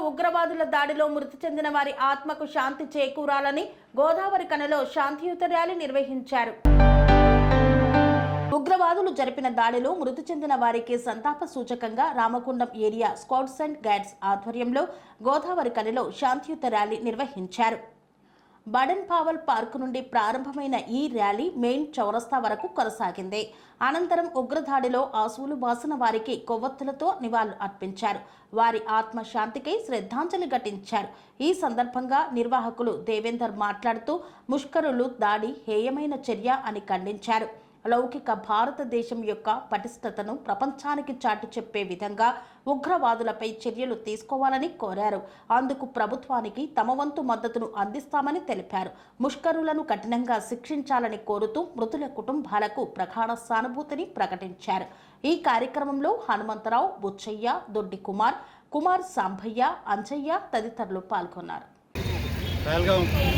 ఉగ్రవాదుల దాడిలో మృతి చెందిన వారి ఆత్మకు శాంతి చేకూరాలని గోదావరి కనిలో శాంతియుత ర్యాలీ నిర్వహించారు. ఉగ్రవాదులు జరిపిన దాడిలో మృతి చెందిన వారికి సంతాప సూచకంగా Ramagundam area scouts and guides ఆధ్వర్యంలో గోదావరి కనిలో శాంతియుత ర్యాలీ నిర్వహించారు. బడన్ పావల్ పార్క్ నుండి ప్రారంభమైన ఈ ర్యాలీ మెయిన్ చౌరస్తా వరకు కొనసాగింది. అనంతరం ఉగ్రదాడిలో ఆసువులు బాసిన వారికి కొవ్వొత్తులతో నివాళులు అర్పించారు. వారి ఆత్మశాంతికై శ్రద్ధాంజలి ఘటించారు. ఈ సందర్భంగా నిర్వాహకులు దేవేందర్ మాట్లాడుతూ ముష్కరులు దాడి హేయమైన చర్య అని ఖండించారు. లౌకిక భారతదేశం యొక్క పటిష్టతను ప్రపంచానికి చాటి చెప్పే విధంగా ఉగ్రవాదులపై చర్యలు తీసుకోవాలని కోరారు. అందుకు ప్రభుత్వానికి తమ వంతు మద్దతును అందిస్తామని తెలిపారు. ముష్కరులను కఠినంగా శిక్షించాలని కోరుతూ మృతుల కుటుంబాలకు ప్రగాఢ సానుభూతిని ప్రకటించారు. ఈ కార్యక్రమంలో హనుమంతరావు, బుచ్చయ్య, దొడ్డి కుమార్ సాంభయ్య, అంజయ్య తదితరులు పాల్గొన్నారు.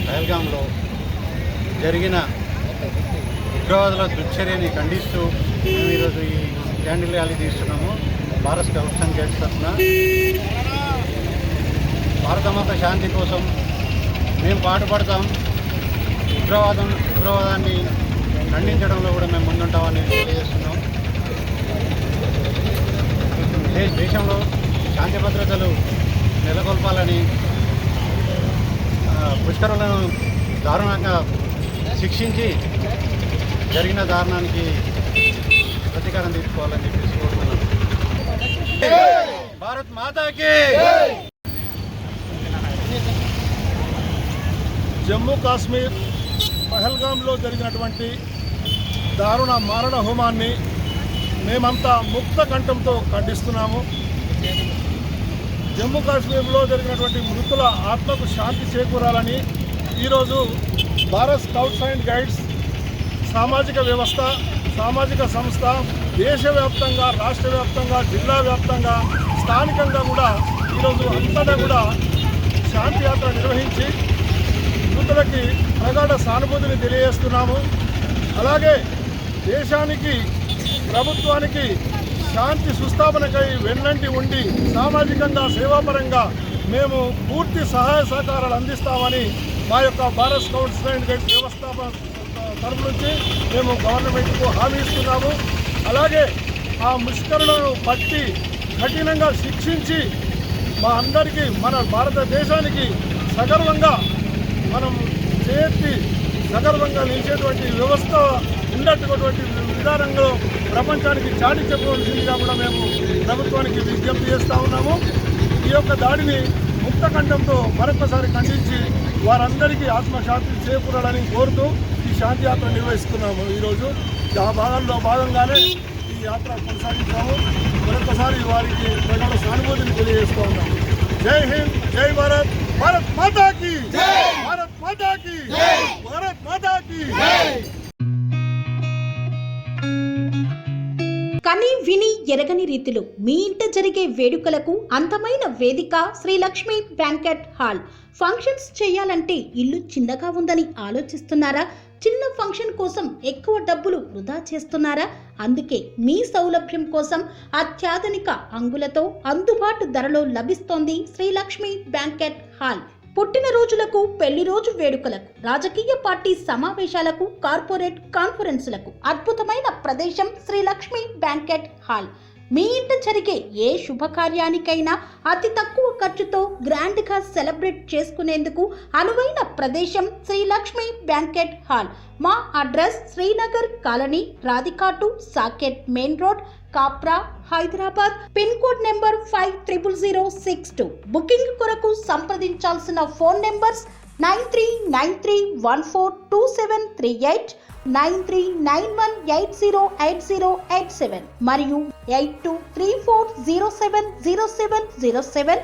పహల్గాంలో జరిగిన ఉగ్రవాదుల దుశ్చర్యని ఖండిస్తూ మేము ఈరోజు ఈ క్యాండిల్ ర్యాలీ తీస్తున్నాము. భారత్ స్కౌట్స్ అండ్ గైడ్స్ తరఫున భారతమాత శాంతి కోసం మేము పాటుపడతాం. ఉగ్రవాదాన్ని ఖండించడంలో కూడా మేము ముందుంటామని తెలియజేస్తున్నాం. దేశంలో శాంతి భద్రతలు నెలకొల్పాలని పుష్కరులను దారుణంగా శిక్షించి జరిగిన దారుణానికి ప్రతీకారం తీసుకోవాలని చెప్పేసి కోరుతున్నాను. భారత్ మాతాకి. జమ్మూ కాశ్మీర్ పహల్గాంలో జరిగినటువంటి దారుణ మారణ హోమాన్ని మేమంతా ముక్త కంఠంతో ఖండిస్తున్నాము. జమ్మూ కాశ్మీర్లో జరిగినటువంటి మృతుల ఆత్మకు శాంతి చేకూరాలని ఈరోజు భారత్ స్కౌట్స్ అండ్ గైడ్స్ సామాజిక వ్యవస్థ, సామాజిక సంస్థ దేశవ్యాప్తంగా, రాష్ట్ర వ్యాప్తంగా, జిల్లా వ్యాప్తంగా, స్థానికంగా కూడా ఈరోజు అంతటా కూడా శాంతి యాత్ర నిర్వహించి మృతులకి ప్రగాఢ సానుభూతిని తెలియజేస్తున్నాము. అలాగే దేశానికి, ప్రభుత్వానికి శాంతి సుస్థాపనకై వెన్నంటి ఉండి సామాజికంగా, సేవాపరంగా మేము పూర్తి సహాయ సహకారాలు అందిస్తామని మా యొక్క భారత్ స్కౌట్స్ అండ్ గైడ్స్ వ్యవస్థాపన తరఫు నుంచి మేము గవర్నమెంట్కు హామీ ఇస్తున్నాము. అలాగే ఆ ముష్కరులను పట్టి కఠినంగా శిక్షించి మా అందరికీ, మన భారతదేశానికి సగర్వంగా మనం చేతి సగర్వంగా నిలిచేటువంటి వ్యవస్థ ఉండేటటువంటి విధానంలో ప్రపంచానికి చాటి చెప్పవలసిందిగా కూడా మేము ప్రభుత్వానికి విజ్ఞప్తి చేస్తూ ఉన్నాము. ఈ యొక్క దాడిని ముక్తకంఠంతో మరొకసారి ఖండించి వారందరికీ ఆత్మశాంతి చేకూరాలని కోరుతూ ఈ శాంతి యాత్ర నిర్వహిస్తున్నాము. ఈరోజు ఆ భాగంగానే ఈ యాత్ర కొనసాగించాము. మరొకసారి వారికి ప్రజల సానుభూతిని తెలియజేస్తూ ఉన్నాము. జై హింద్, జై భారత్, భారత్ మాతాకి, భారత్ మాతాకి, భారత్ మాతాకి. కని విని ఎరగని రీతిలో మీ ఇంట జరిగే వేడుకలకు అందమైన వేదిక Shri Lakshmi banquet hall. Functions చేయాలంటే ఇల్లు చిన్నగా ఉందని ఆలోచిస్తున్నారా? చిన్న ఫంక్షన్ కోసం ఎక్కువ డబ్బులు వృధా చేస్తున్నారా? అందుకే మీ సౌలభ్యం కోసం అత్యాధునిక అంగులతో అందుబాటు ధరలో లభిస్తోంది శ్రీ లక్ష్మి బ్యాంకెట్ హాల్. పుట్టినరోజులకు, పెళ్లి రోజు వేడుకలకు, రాజకీయ పార్టీ సమావేశాలకు, కార్పొరేట్ కాన్ఫరెన్సులకు అద్భుతమైన ప్రదేశం శ్రీ లక్ష్మి బ్యాంకెట్ హాల్. మీ ఇంట జరిగే ఏ శుభకార్యానికైనా అతి తక్కువ ఖర్చుతో గ్రాండ్ గా సెలబ్రేట్ చేసుకునేందుకు అనువైన ప్రదేశం శ్రీ లక్ష్మి బ్యాంకెట్ హాల్. మా అడ్రస్ శ్రీనగర్ కాలనీ, రాధికాటు, Saket main road, Kapra, Hyderabad. Pin code number 500062. Booking కొరకు సంప్రదించాల్సిన ఫోన్ నెంబర్స్ 9393142738, 9391808087 మరియు 8234070707.